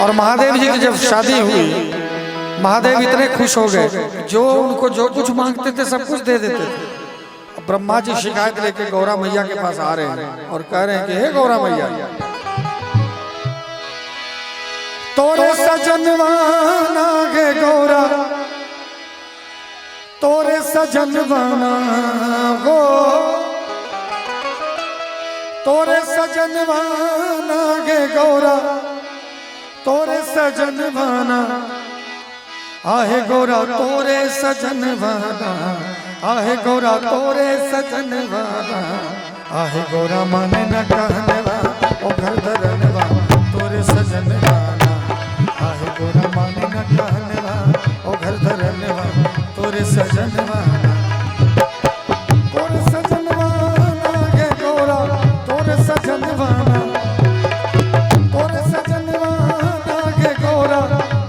और महादेव जी की जब शादी हुई, महादेव इतने खुश हो गए, जो उनको जो कुछ मांगते थे सब कुछ दे देते थे। ब्रह्मा जी शिकायत लेके गौरा मैया के पास आ रहे हैं और कह रहे हैं कि हे गौरा मैया, तोरे सजनवाना गे गौरा, तोरे सजनवाना गो, तोरे सजनवाना गे गौरा, तोरे सजनवाना, आहे गौरा तोरे सजनवाना, आहे गौरा तोरे सजनवाना, आहे गौरा माने न कहनवा ओ घर धरनवा तोरे सजनवाना, आहे गौरा माने न कहनवा ओ घर धरनवा तोरे सजनवाना, तोरे सजनवाना गे गौरा, तोरे सजनवाना, तोरे सजनवाना गे गौरा,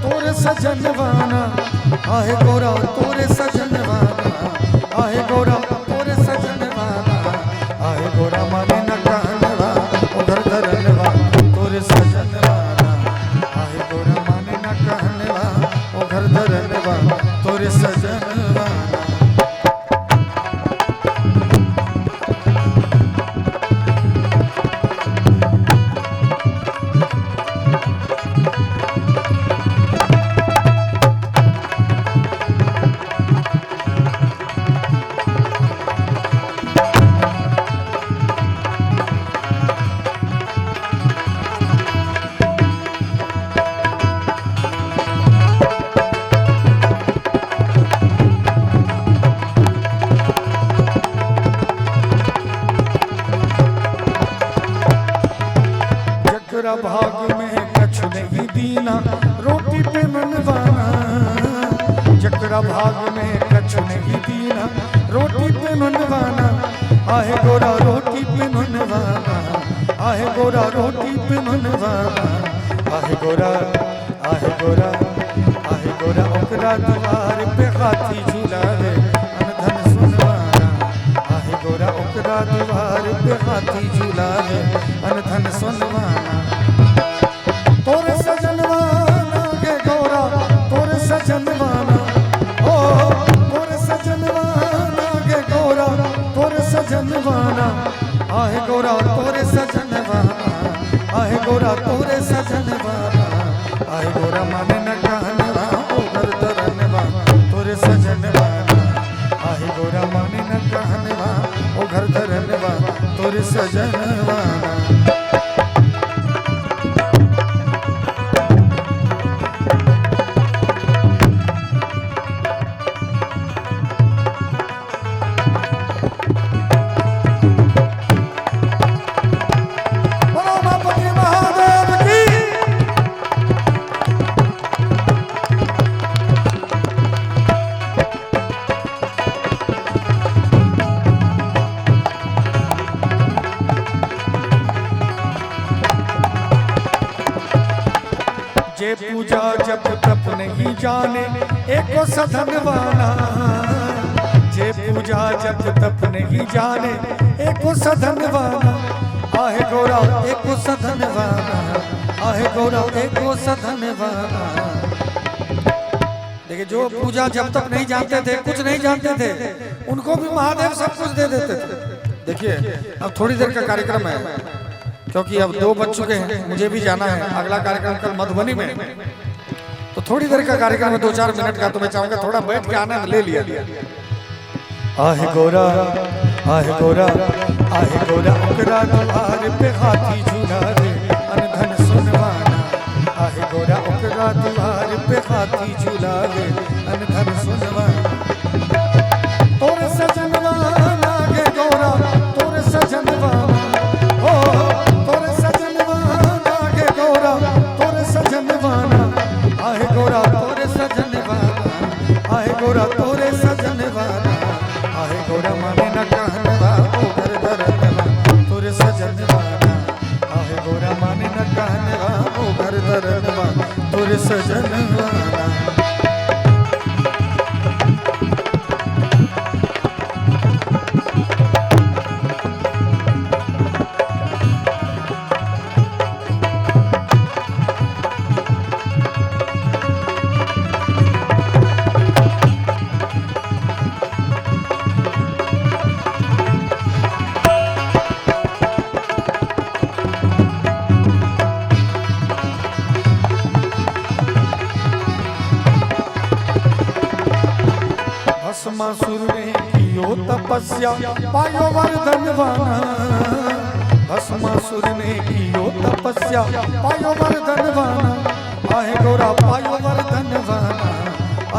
तोरे सजनवाना, आहे गौरा तोरे सजनवाना, आहे गौरा तोरे सजनवाना, आहे गौरा माने न कहनवा ओ घर धरनवा तोरे सजनवाना, आहे गौरा माने न कहनवा ओ घर धरनवा तोरे सजनवाना। भाग में कछ नहीं दीना रोटी पे मनवाना, जकरा भाग में कछ नहीं दीना रोटी पे मनवाना, आहे गोरा रोटी पे मनवाना, आहे गोरा रोटी पे मनवाना, आहे गोरा, आहे गोरा, आहे गोरा ओकरा द्वार पे हाथी झुलावे अनधन सुनवाना, आहे गोरा ओकरा द्वार पे हाथी झुलावे अनधन सुनवाना, तोरे सजनवाना गे गौरा, तोरे सजनवाना, ओ तोरे सजनवाना गे गौरा, तोरे सजनवाना, आहे गौरा तोरे सजनवाना, आहे गौरा तोरे सजनवाना, आहे गौरा माने न कहनवा ओ घर धरनवा तोरे सजनवाना, आहे गौरा माने न कहनवा ओ घर धरनवा तोरे सजनवाना। जे पूजा जब तप नहीं जाने एको सधनवाना, जे पूजा जब तप नहीं जाने एको सधनवाना, आहे गौरा एको सधनवाना, आहे गौरा एको सधनवाना। देखिए जो पूजा जब तक नहीं जानते थे, कुछ नहीं जानते थे, उनको भी महादेव सब कुछ दे देते थे। देखिए अब थोड़ी देर का कार्यक्रम है, क्योंकि अब 2 बज चुके हैं, मुझे भी जाना है, अगला कार्यक्रम कल मधुबनी में, तो थोड़ी देर का कार्यक्रम है 2-4 मिनट का, तो मैं चाहूंगा थोड़ा बैठ के आनंद ले लिया। आहे गोरा, आहे गोरा, आहे गोरा ओकरा द्वार पे हाथी झुलावे अनधन सुनवाना, आहे गोरा ओकरा द्वार पे हाथी झुलावे अनधन सुनवाना, तोरे सजनवाना गे गौरा, तोरे सजनवाना, ओ तोरे सजनवाना गे गौरा, तोरे सजनवाना, आहे गोरा तोरे सजनवाना, आहे गोरा तोरे सजनवाना, आहे गोरा माने न कहनवा ओ घर धरनवा तोरे सजनवाना, आहे गोरा माने न कहनवा ओ घर धरनवा तोरे सजनवाना। भस्मासुर ने कियो तपस्या पायो वरदानवाना भस्मासुर ने कियो तपस्या पायो वरदानवाना आहे गोरा पायो वरदानवाना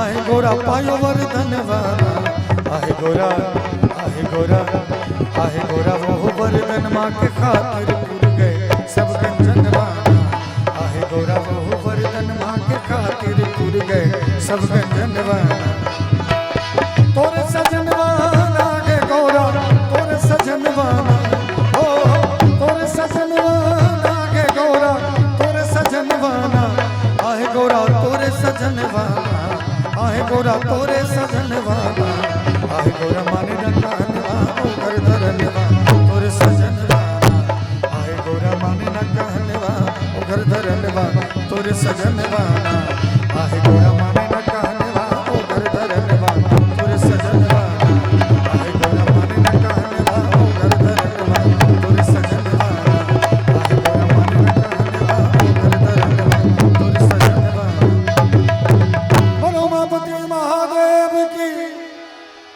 आहे गोरा पायो वरदानवाना आहे गोरा आहे गोरा आहे गोरा वो वरदान माँ के खातिर पुर गए सब गंजनवाना आहे गोरा वो वरदान माँ के खातिर पुर गए सब गंजनवाना तोरे सजनवाना के गोरा तोरे सजनवाना ओ तोरे सजनवाना के गोरा तोरे सजनवाना आहे गोरा तोरे सजनवाना आहे गोरा तोरे सजनवाना आहे गोरा माने न कहनवाना कर धरनवाना तोरे सजनवाना आहे गोरा माने न कहनवाना कर धरनवाना तोरे सजनवाना